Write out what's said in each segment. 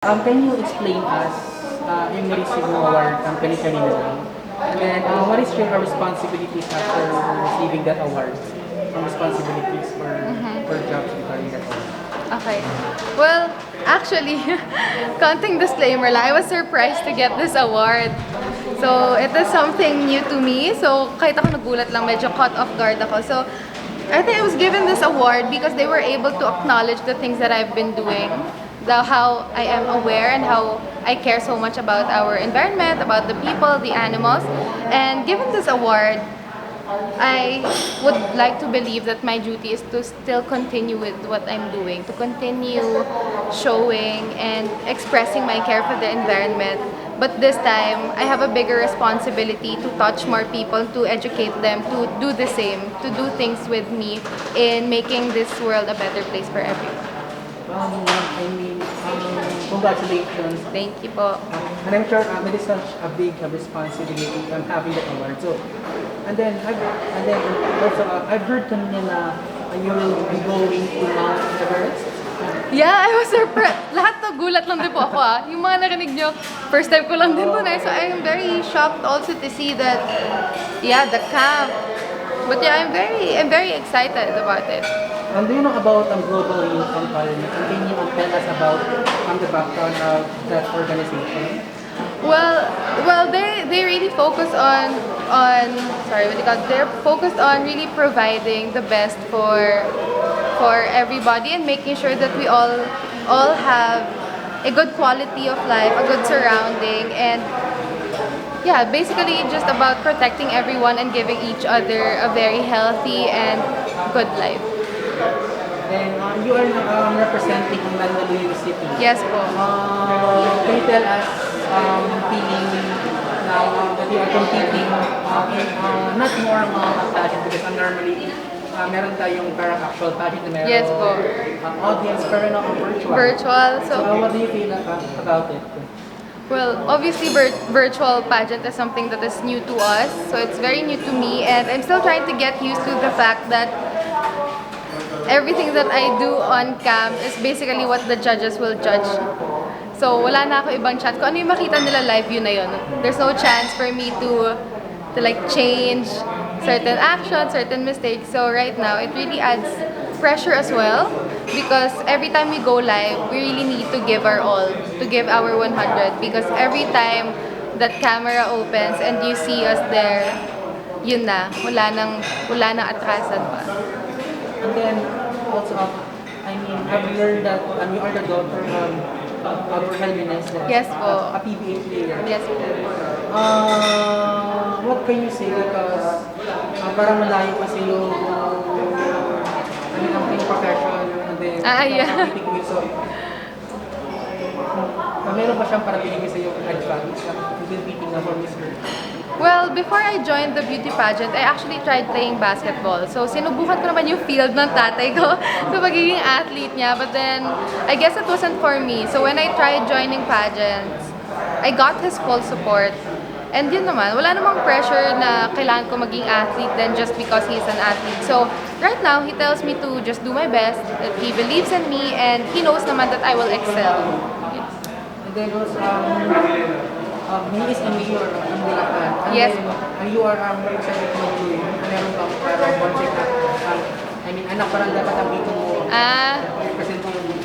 Can you explain us yung na-receive mo award kanina lang? And then, what is your responsibilities after receiving that award? Some responsibilities for jobs regarding that award? Okay. Well, actually, counting disclaimer lang, I was surprised to get this award. So, it is something new to me. So, kahit ako nagulat lang, medyo caught off guard ako. So, I think I was given this award because they were able to acknowledge the things that I've been doing, how I am aware and how I care so much about our environment, about the people, the animals. And given this award, I would like to believe that my duty is to still continue with what I'm doing, to continue showing and expressing my care for the environment. But this time, I have a bigger responsibility to touch more people, to educate them, to do the same, to do things with me in making this world a better place for everyone. Congratulations. Thank you po. And I'm sure it is such a big responsibility having that award. So, and then also I've heard kanina na you will be going to Mount Everest. Yeah, I was surprised. Lahat to gulat lang din po ako Yung mga narinig nyo, first time ko lang din po na. So I'm very shocked also to see that, yeah, the camp. But yeah, I'm very excited about it. Do you know about Global Youth Parliament? Can you tell us about the background of that organization? Well, they really focus on sorry, what do you call it? They're focused on really providing the best for everybody and making sure that we all have a good quality of life, a good surrounding, and yeah, basically just about protecting everyone and giving each other a very healthy and good life. Then you are representing Mandaluyong City. Yes po. Can you tell us feeling now that you are competing not more pageant because normally meron tayong parang actual pageant na meron Yes po. audience pero na virtual. Virtual. So what do you feel about it? Well, obviously virtual pageant is something that is new to us. So it's very new to me and I'm still trying to get used to the fact that everything that I do on cam is basically what the judges will judge. So wala na ako ibang chance. Kung ano yung makita nila live, yun na yun. There's no chance for me to like change certain actions, certain mistakes. So right now, it really adds pressure as well because every time we go live, we really need to give our all, to give our 100 because every time that camera opens and you see us there, yun na, wala nang atrasan pa. And then also, I mean, I've learned that you are the daughter of Vergel Meneses. Yes po. A PBA player. Yes po. What can you say because parang malayo kasi yung ang profession and then yeah. so meron ba siyang parang binigay sa iyo advice competing na for Miss Earth? Well, before I joined the beauty pageant, I actually tried playing basketball. So, sinubukan ko naman yung field ng tatay ko so magiging athlete niya. But then, I guess it wasn't for me. So, when I tried joining pageants, I got his full support. And yun naman, wala namang pressure na kailangan ko maging athlete then just because he's an athlete. So, right now, he tells me to just do my best, that he believes in me, and he knows naman that I will excel. And then also, he is a mayor in Bulacan. And Yes. then, you are representing Mandaluyong. Meron bang parang project na, I mean, anak parang dapat ang bito mo. Represent mo yung may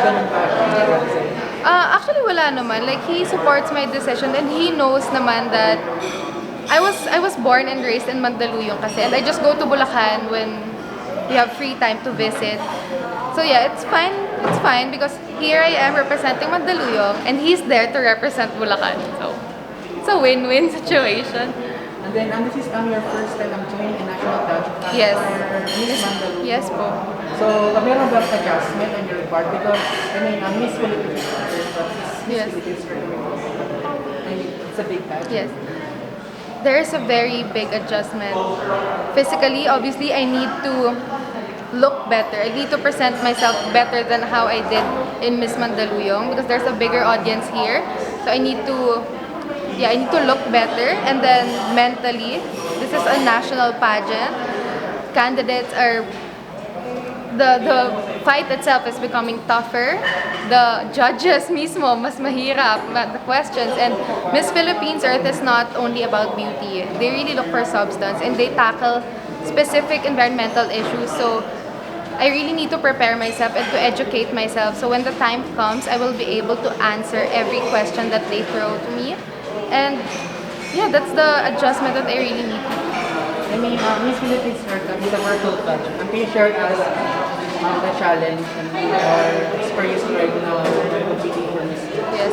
ganun pa. Actually, wala naman. Like, he supports my decision and he knows naman that I was born and raised in Mandaluyong kasi and I just go to Bulacan when we have free time to visit. So yeah, it's fine. It's fine because here I am representing Mandaluyong and he's there to represent Bulacan. So it's a win-win situation. And then, this is your first time joining a national pageant. Yes. Miss Mandaluyong. Yes po. So, meron ba adjustment on your part? Because, I mean, Miss Philippines, Yes. it's a big pageant. Yes. There is a very big adjustment. Physically, obviously, I need to look better. I need to present myself better than how I did in Miss Mandaluyong because there's a bigger audience here. So I need to look better. And then mentally, this is a national pageant. Candidates are the fight itself is becoming tougher. The judges mismo mas mahirap the questions, and Miss Philippines Earth is not only about beauty. They really look for substance and they tackle specific environmental issues. So I really need to prepare myself and to educate myself. So when the time comes, I will be able to answer every question that they throw to me. And yeah, that's the adjustment that I really need to do. I mean, Miss Philippines Earth is a virtual pageant. Can you share us the challenge and your experience right now competing for Miss Earth? Yes.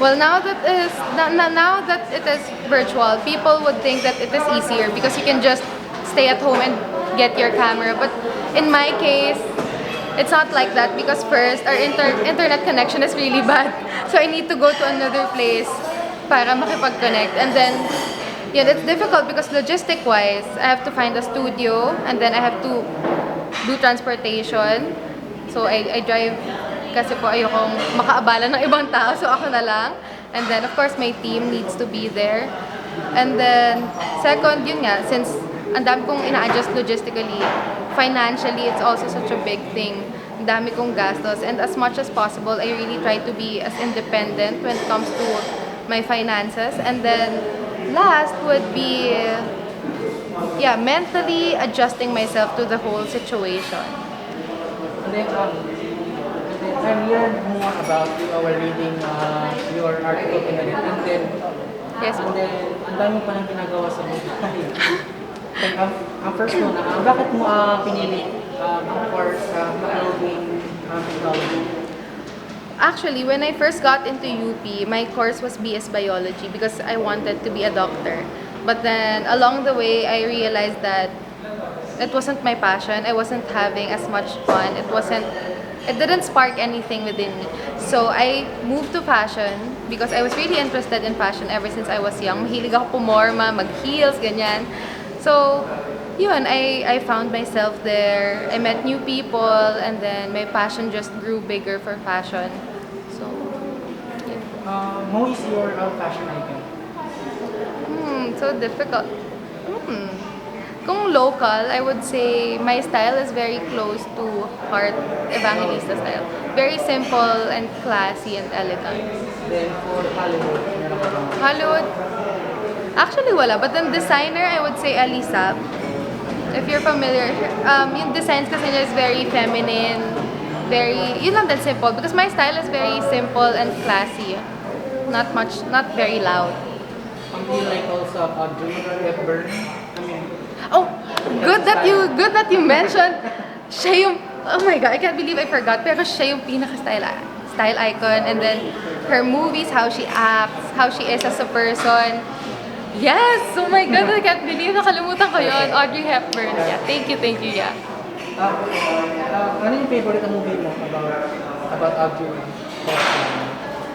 Well, now that it is virtual, people would think that it is easier because you can just stay at home and get your camera. But in my case, it's not like that because first, our internet connection is really bad. So I need to go to another place para makipag-connect. And then, yeah, it's difficult because logistic-wise, I have to find a studio and then I have to do transportation. So I drive kasi po ayokong makaabala ng ibang tao. So ako na lang. And then, of course, my team needs to be there. And then, second, yun nga, since ang dami kong ina-adjust logistically, financially, it's also such a big thing. Ang dami kong gastos. And as much as possible, I really try to be as independent when it comes to my finances. And then, last would be, yeah, mentally adjusting myself to the whole situation. And then, I learned more about you while reading your article in it. And then, Yes. and then, ang dami pa nang ginagawa sa buhay. And ang first one, bakit mo pinili ang course sa clothing technology? Actually, when I first got into UP, my course was BS Biology because I wanted to be a doctor. But then, along the way, I realized that it wasn't my passion. I wasn't having as much fun. It didn't spark anything within me. So, I moved to fashion because I was really interested in fashion ever since I was young. Mahilig ako pumorma, mag-heels, ganyan. So, yun, I found myself there. I met new people, and then my passion just grew bigger for fashion. So, yeah. Who is your fashion icon? So difficult. Kung local, I would say my style is very close to Heart Evangelista style. Very simple and classy and elegant. Then for Hollywood, meron ka bang Hollywood, actually wala. But then designer, I would say Alisa. If you're familiar, yung designs kasi niya is very feminine. Yun lang din simple. Because my style is very simple and classy. Not very loud. do you like also Audrey Hepburn? I mean, Oh, good that you mentioned. Siya yung, oh my God, I can't believe I forgot. Pero siya yung style icon. And then her movies, how she acts, how she is as a person. Yes! Oh my God, I can't believe nakalimutan ko yun. Audrey Hepburn. Yeah, thank you, yeah. ano yung favorite na movie mo about Audrey Hepburn?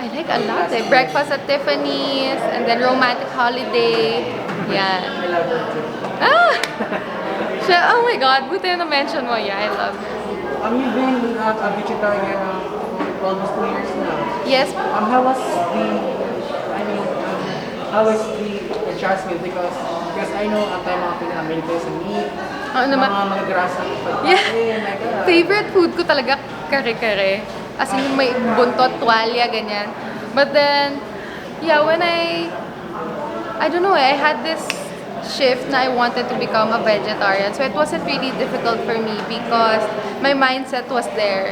I like a lot eh. Breakfast at Tiffany's, and then Romantic Holiday. Yan. I love her too. Siya, oh my God, buti na mention mo. Yeah, I love her. You've been a vegetarian for almost 2 years now. Yes. How was the adjustment? Because I know ang tayo mga pinamili sa meat, naman? mga grasa ng pagkain. Yeah. My God. Favorite food ko talaga kare-kare. As in, may buntot, tuwalya, ganyan. But then, yeah, when I don't know, I had this shift na I wanted to become a vegetarian. So it wasn't really difficult for me because my mindset was there.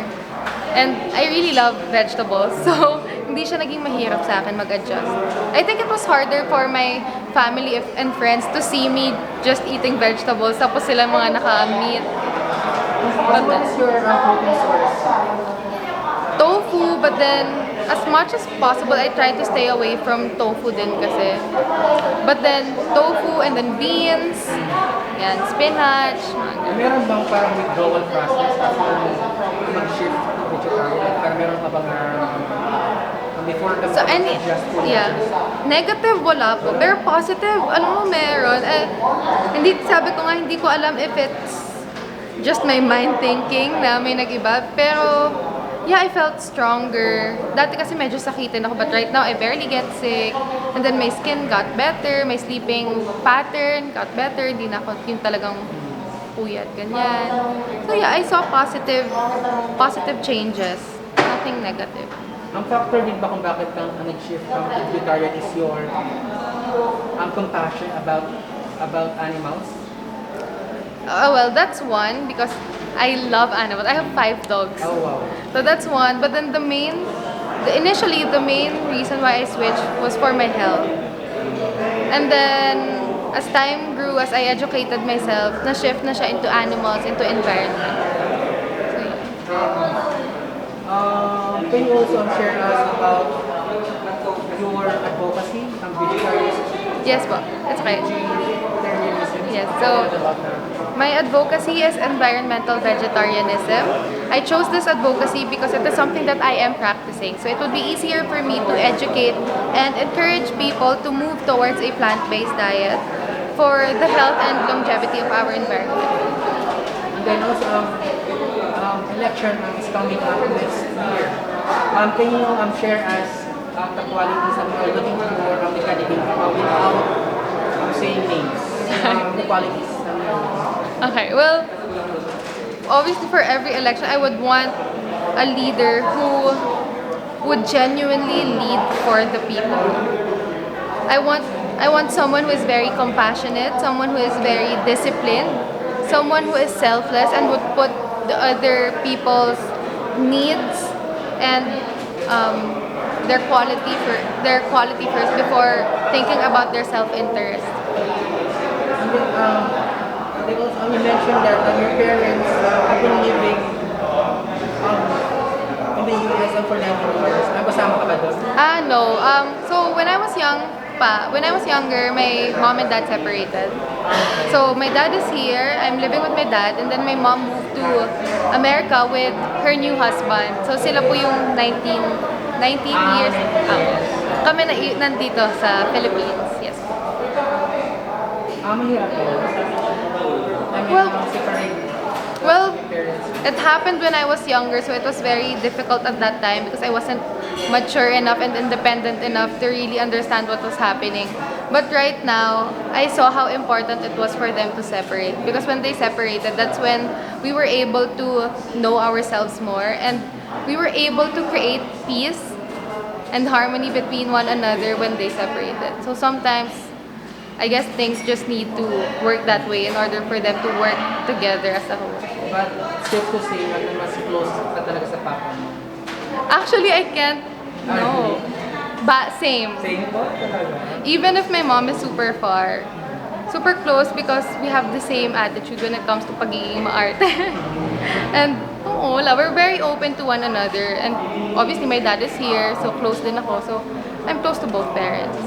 And I really love vegetables. So, hindi siya naging mahirap sa akin mag-adjust. I think it was harder for my family and friends to see me just eating vegetables. Tapos sila mga naka-meat. What is your protein source? Tofu, but then as much as possible, I try to stay away from tofu din kasi. But then tofu and then beans, yan, spinach. Meron bang parang withdrawal process after mag-shift to vegetarian? Pero meron ka bang before the adjust to negative wala po. Pero positive, alam mo meron. Sabi ko nga, hindi ko alam if it's just my mind thinking na may nag-iba. Pero yeah, I felt stronger. Dati kasi medyo sakitin ako, but right now I barely get sick. And then my skin got better, my sleeping pattern got better. Hindi na ako yung talagang puyat, ganyan. So yeah, I saw positive changes. Nothing negative. Ang factor din ba kung bakit kang nag-shift from vegetarian is your compassion about animals? Well, that's one because I love animals. I have 5 dogs. Oh wow. So that's one. But then initially the main reason why I switched was for my health. And then as time grew, as I educated myself, na-shift na siya into animals, into environment. So, yeah. Can you also share us about your advocacy on vegetarianism? Yes po. It's okay. Vegetarianism? Yes, so my advocacy is environmental vegetarianism. I chose this advocacy because it is something that I am practicing. So it would be easier for me to educate and encourage people to move towards a plant-based diet for the health and longevity of our environment. And then also, election is coming up next year. Can you share us the qualities that you're looking for the candidate without saying names? The qualities. Okay, well, obviously for every election, I would want a leader who would genuinely lead for the people. I want someone who is very compassionate, someone who is very disciplined, someone who is selfless and would put the other people's needs and their quality first before thinking about their self-interest. And then, you mentioned that your parents have been living in the US for 19 years. Kasama ka ba doon? No. So when I was younger, my mom and dad separated. So my dad is here. I'm living with my dad, and then my mom moved to America with her new husband. So sila po yung 19 years out. Kami nandito sa Philippines. Yes. Mahirap po. Well, it happened when I was younger, so it was very difficult at that time because I wasn't mature enough and independent enough to really understand what was happening. But right now, I saw how important it was for them to separate. Because when they separated, that's when we were able to know ourselves more and we were able to create peace and harmony between one another when they separated. So sometimes, I guess things just need to work that way in order for them to work together as a whole. But safe to say, mas close ka talaga sa papa mo. Actually, I can't. No. But same. Same po talaga? Even if my mom is super far, super close because we have the same attitude when it comes to pagiging maarte. And we're very open to one another. And obviously my dad is here, so close din ako. So I'm close to both parents.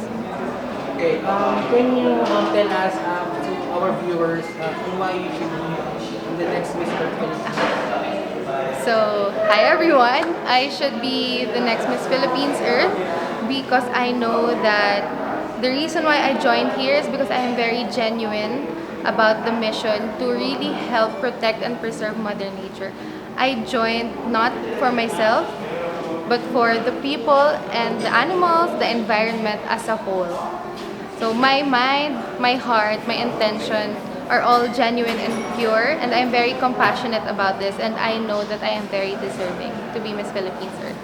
Okay, can you tell us to our viewers why you should be in the next Miss Philippines? So, hi everyone! I should be the next Miss Philippines Earth because I know that the reason why I joined here is because I am very genuine about the mission to really help protect and preserve Mother Nature. I joined not for myself, but for the people and the animals, the environment as a whole. So my mind, my heart, my intention are all genuine and pure, and I'm very compassionate about this, and I know that I am very deserving to be Miss Philippines Earth.